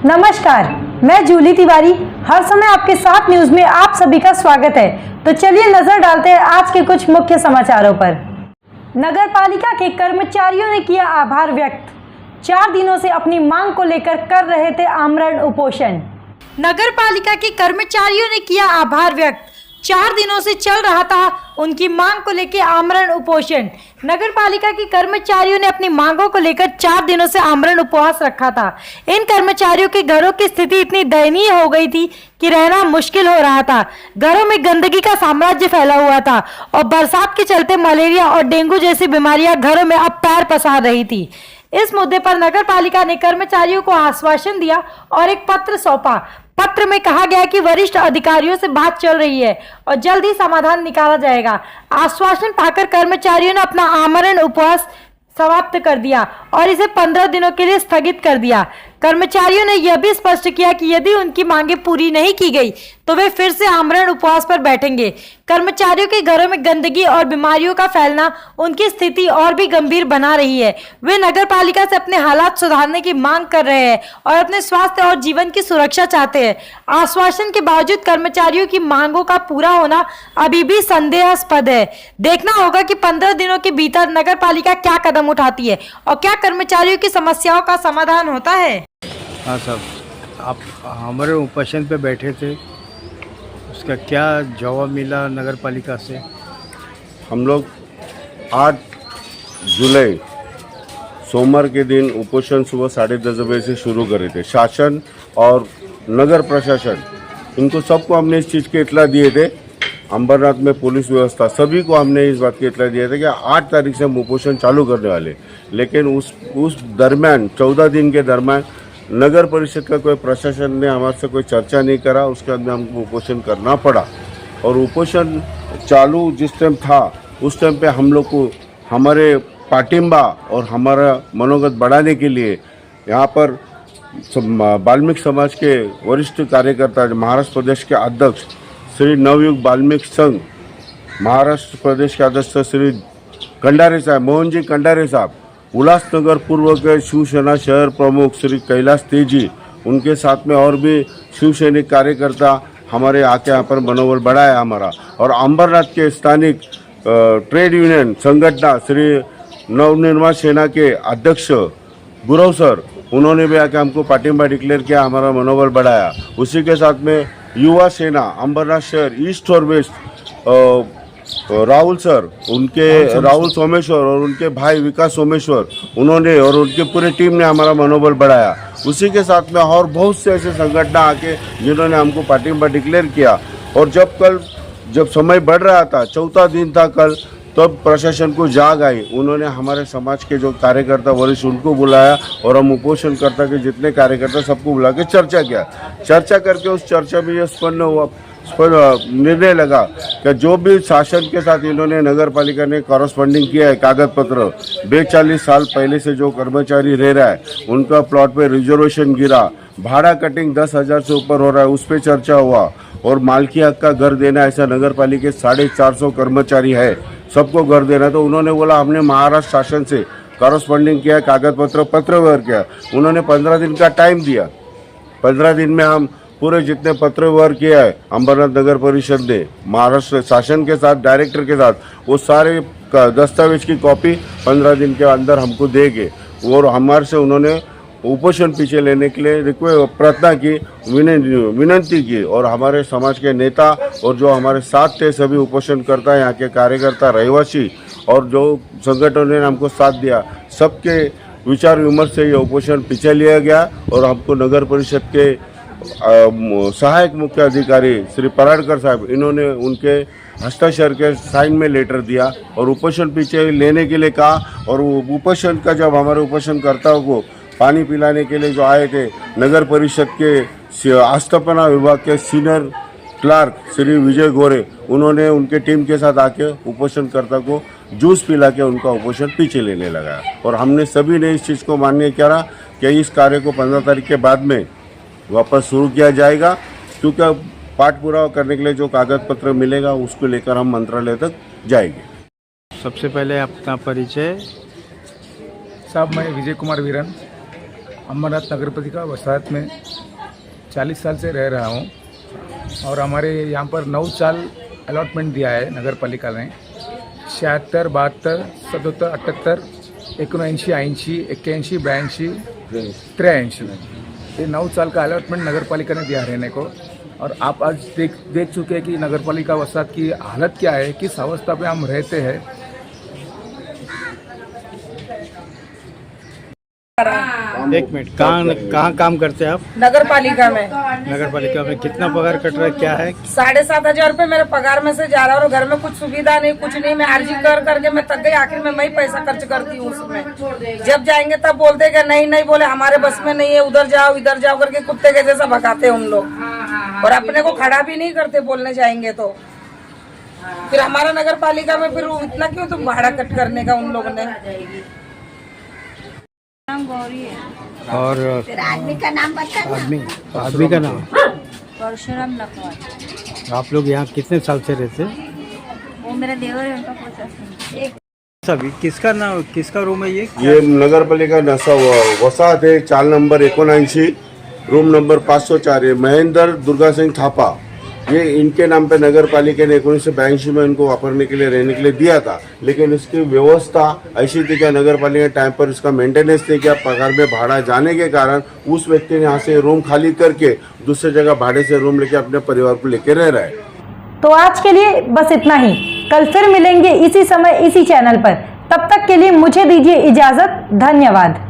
नमस्कार, मैं जूली तिवारी। हर समय आपके साथ न्यूज में आप सभी का स्वागत है। तो चलिए नजर डालते हैं आज के कुछ मुख्य समाचारों पर। नगर पालिका के कर्मचारियों ने किया आभार व्यक्त। 4 दिनों से अपनी मांग को लेकर कर रहे थे आमरण उपोषण। नगर पालिका के कर्मचारियों ने किया आभार व्यक्त। 4 दिनों से चल रहा था उनकी मांग को लेकर आमरण उपोषण। नगर पालिका के कर्मचारियों ने अपनी मांगों को लेकर 4 दिनों से आमरण उपवास रखा था। इन कर्मचारियों के घरों की स्थिति इतनी दयनीय हो गई थी कि रहना मुश्किल हो रहा था। घरों में गंदगी का साम्राज्य फैला हुआ था और बरसात के चलते मलेरिया और डेंगू जैसी बीमारियां घरों में अब पैर पसार रही थी। इस मुद्दे पर नगर पालिका ने कर्मचारियों को आश्वासन दिया और एक पत्र सौंपा। पत्र में कहा गया कि वरिष्ठ अधिकारियों से बात चल रही है और जल्द ही समाधान निकाला जाएगा। आश्वासन पाकर कर्मचारियों ने अपना आमरण उपवास समाप्त कर दिया और इसे 15 दिनों के लिए स्थगित कर दिया। कर्मचारियों ने यह भी स्पष्ट किया कि यदि उनकी मांगे पूरी नहीं की गई तो वे फिर से आमरण उपवास पर बैठेंगे। कर्मचारियों के घरों में गंदगी और बीमारियों का फैलना उनकी स्थिति और भी गंभीर बना रही है। वे नगर पालिका से अपने हालात सुधारने की मांग कर रहे हैं और अपने स्वास्थ्य और जीवन की सुरक्षा चाहते हैं। आश्वासन के बावजूद कर्मचारियों की मांगों का पूरा होना अभी भी संदेहास्पद है। देखना होगा कि 15 दिनों के भीतर नगर पालिका क्या कदम उठाती है और क्या कर्मचारियों की समस्याओं का समाधान होता है। हाँ साहब, आप हमारे उपोषण पे बैठे थे, उसका क्या जवाब मिला नगर पालिका से? हम लोग 8 जुलाई सोमवार के दिन उपोषण सुबह 10:30 बजे से शुरू करे थे। शासन और नगर प्रशासन इनको सबको हमने इस चीज़ के इतला दिए थे। अंबरनाथ में पुलिस व्यवस्था सभी को हमने इस बात के इतला दिया था कि 8 तारीख से हम उपोषण चालू करने वाले। लेकिन उस दरमियान 14 दिन के दरमियान नगर परिषद का कोई प्रशासन ने हमारे से कोई चर्चा नहीं करा। उसके बाद में हमको उपोषण करना पड़ा और उपोषण चालू जिस टाइम था उस टाइम पे हम लोग को हमारे पाटिंबा और हमारा मनोगत बढ़ाने के लिए यहाँ पर वाल्मीकि समाज के वरिष्ठ कार्यकर्ता महाराष्ट्र प्रदेश के अध्यक्ष श्री नवयुग वाल्मीकि संघ, महाराष्ट्र प्रदेश के अध्यक्ष श्री कंडारे साहब, मोहन जी कंडारे साहब, उल्लासनगर पूर्व के शिवसेना शहर प्रमुख श्री कैलाश तेजी, उनके साथ में और भी शिवसैनिक कार्यकर्ता हमारे आके यहाँ पर मनोबल बढ़ाया हमारा। और अंबरनाथ के स्थानिक ट्रेड यूनियन संगठन श्री नवनिर्माण सेना के अध्यक्ष गुरव सर, उन्होंने भी आके हमको पाटिंबा डिक्लेयर किया, हमारा मनोबल बढ़ाया। उसी के साथ में युवा सेना अंबरनाथ शहर ईस्ट और वेस्ट राहुल सर, उनके राहुल सोमेश्वर और उनके भाई विकास सोमेश्वर, उन्होंने और उनके पूरे टीम ने हमारा मनोबल बढ़ाया। उसी के साथ में और बहुत से ऐसे संगठन आके जिन्होंने हमको पाटिंबा डिक्लेयर किया। और जब समय बढ़ रहा था, 4था दिन था कल, तब प्रशासन को जाग आई। उन्होंने हमारे समाज के जो कार्यकर्ता वरिष्ठ उनको बुलाया और हम उपोषण करता के जितने कार्यकर्ता सबको बुला के चर्चा किया। चर्चा करके उस चर्चा में ये निर्णय लगा कि जो भी शासन के साथ इन्होंने नगर पालिका ने कॉरस्पॉन्डिंग किया है कागज पत्र, 42 साल पहले से जो कर्मचारी रह रहा है उनका प्लॉट पे रिजर्वेशन गिरा, भाड़ा कटिंग 10,000 से ऊपर हो रहा है, उस पर चर्चा हुआ। और मालकी हक का घर देना, ऐसा नगर पालिका 450 कर्मचारी है, सबको घर देना। तो उन्होंने बोला हमने महाराष्ट्र शासन से कॉरस्पॉन्डिंग किया, कागज पत्र व्यवहार किया। उन्होंने 15 दिन का टाइम दिया। 15 दिन में हम पूरे जितने पत्र व्यवहार किया है अंबरनाथ नगर परिषद ने महाराष्ट्र शासन के साथ, डायरेक्टर के साथ, वो सारे दस्तावेज की कॉपी 15 दिन के अंदर हमको देंगे। और हमारे से उन्होंने उपोषण पीछे लेने के लिए प्रार्थना की, विनती की। और हमारे समाज के नेता और जो हमारे साथ थे सभी उपोषण करता, यहाँ के कार्यकर्ता, रहवासी और जो संगठनों ने हमको साथ दिया, सबके विचार विमर्श से ये उपोषण पीछे लिया गया। और हमको नगर परिषद के सहायक मुख्य अधिकारी श्री पराड़कर साहब, इन्होंने उनके हस्ताक्षर के साइन में लेटर दिया और उपोषण पीछे लेने के लिए कहा। और उपोषण का जब हमारे उपोषणकर्ताओं को पानी पिलाने के लिए जो आए थे नगर परिषद के आस्थापना विभाग के सीनियर क्लार्क श्री विजय गोरे, उन्होंने उनके टीम के साथ आके उपोषणकर्ता को जूस पिला के उनका उपोषण पीछे लेने लगा। और हमने सभी ने इस चीज़ को मान्य करा कि इस कार्य को 15 तारीख के बाद में वापस शुरू किया जाएगा, क्योंकि पाठ पूरा करने के लिए जो कागज पत्र मिलेगा उसको लेकर हम मंत्रालय तक जाएंगे। सबसे पहले अपना परिचय। साहब, मैं विजय कुमार वीरन, अमरनाथ नगर पालिका वसाहत में 40 साल से रह रहा हूँ और हमारे यहाँ पर 9 साल अलॉटमेंट दिया है नगर पालिका ने। 76, 72, 77, 78, 79, 80, 81, 82, 83 ये 9 साल का अलॉटमेंट नगर पालिका ने दिया रहने को। और आप आज देख चुके हैं कि नगर पालिका वसाहत की हालत क्या है, किस अवस्था पे हम रहते हैं। एक मिनट, कहाँ काम करते हैं आप? नगर पालिका में नगर पालिका में कितना पगार कट रहा है, क्या है? 7,500 रुपये मेरे पगार में से जा रहा है और घर में कुछ सुविधा नहीं, कुछ नहीं। मैं अर्जी कर करके मैं थक गई, आखिर में मैं ही पैसा खर्च करती हूँ उसमें। जब जाएंगे तब बोलते कि नहीं बोले हमारे बस में नहीं है, उधर जाओ इधर जाओ करके कुत्ते के जैसा भगाते हैं उन लोग और अपने को खड़ा भी नहीं करते बोलने जाएंगे तो। फिर हमारा नगर पालिका में फिर इतना क्यों तुम भाड़ा कट करने का उन लोगों ने। गौरी है। और आदमी का नाम बता। आदमी का नाम परशुराम लखवाल। आप लोग यहाँ कितने साल से रहते? वो मेरा देवर है, उनका 50 सभी किसका नाम, किसका रूम है ये नगर पालिका वसाहत है। 4 नंबर 79, रूम नंबर 504 है। महेंद्र दुर्गा सिंह थापा, ये इनके नाम पे नगर पालिका ने 1982 में इनको वापरने के लिए रहने के लिए दिया था, लेकिन इसकी व्यवस्था ऐसी थी कि नगर पालिका टाइम पर इसका मेंटेनेंस नहीं किया। पगार में भाड़ा जाने के कारण उस व्यक्ति ने यहाँ से रूम खाली करके दूसरी जगह भाड़े से रूम लेके अपने परिवार को लेके रह रहा है। तो आज के लिए बस इतना ही। कल फिर मिलेंगे इसी समय इसी चैनल पर। तब तक के लिए मुझे दीजिए इजाजत। धन्यवाद।